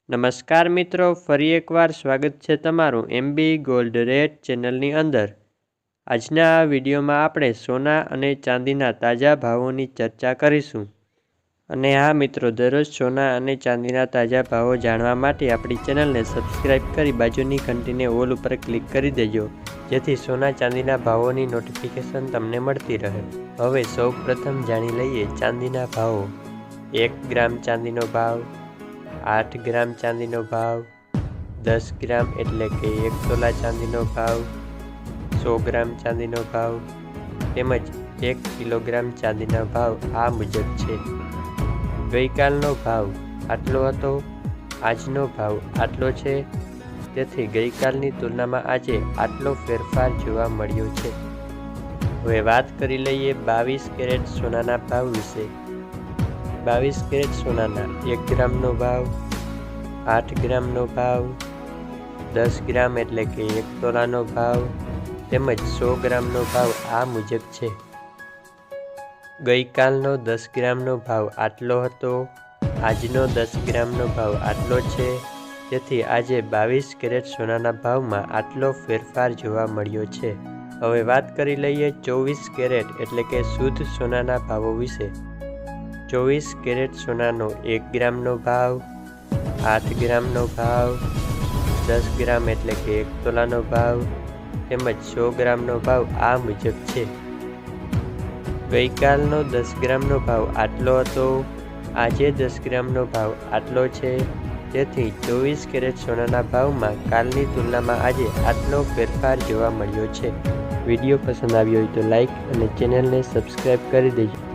નમસ્કાર મિત્રો, ફરી એકવાર સ્વાગત છે તમારું એમબી ગોલ્ડ રેટ ચેનલની અંદર। આજના આ વિડીયોમાં આપણે સોના અને ચાંદીના તાજા ભાવોની ચર્ચા કરીશું। અને હા મિત્રો, દરરોજ સોના અને ચાંદીના તાજા ભાવો જાણવા માટે આપણી ચેનલને સબસ્ક્રાઇબ કરી બાજુની ઘંટીને ઓલ ઉપર ક્લિક કરી દેજો, જેથી સોના ચાંદીના ભાવોની નોટિફિકેશન તમને મળતી રહે। હવે સૌ પ્રથમ જાણી લઈએ ચાંદીના ભાવો। 1 ગ્રામ ચાંદીનો ભાવ, 8 ગ્રામ ચાંદીનો ભાવ, 10 ગ્રામ એટલે કે 1 તોલા ચાંદીનો ભાવ, 100 ગ્રામ ચાંદીનો ભાવ તેમજ 1 કિલોગ્રામ ચાંદીના ભાવ આ મુજબ છે। ગઈકાલનો ભાવ આટલો હતો, આજનો ભાવ આટલો છે, તેથી ગઈકાલની તુલનામાં આજે આટલો ફેરફાર જોવા મળ્યો છે। હવે વાત કરી લઈએ 22 કેરેટ સોનાના ભાવ વિશે। 22 કેરેટ સોનાના 1 ગ્રામનો ભાવ, 8 ગ્રામનો ભાવ, 10 ગ્રામ એટલે કે 1 તોલાનો ભાવ તેમજ 100 ગ્રામનો ભાવ આ મુજબ છે। ગઈકાલનો 10 ગ્રામનો ભાવ આટલો હતો, આજનો 10 ગ્રામનો ભાવ આટલો છે, તેથી આજે 22 કેરેટ સોનાના ભાવમાં આટલો ફેરફાર જોવા મળ્યો છે। હવે વાત કરી લઈએ 24 કેરેટ એટલે કે શુદ્ધ સોનાના ભાવો વિશે। 24 કેરેટ સોનાનો 1 ગ્રામનો ભાવ, 8 ગ્રામનો ભાવ, 10 ગ્રામ એટલે કે 1 તોલાનો ભાવ તેમજ 100 ગ્રામનો ભાવ આ મુજબ છે। ગઈકાલનો 10 ગ્રામનો ભાવ આટલો હતો, આજે 10 ગ્રામનો ભાવ આટલો છે, તેથી 24 કેરેટ સોનાના ભાવમાં કાલની તુલનામાં આજે આટલો ફેરફાર જોવા મળ્યો છે। વિડીયો પસંદ આવ્યો હોય તો લાઈક અને ચેનલને સબસ્ક્રાઈબ કરી દેજો।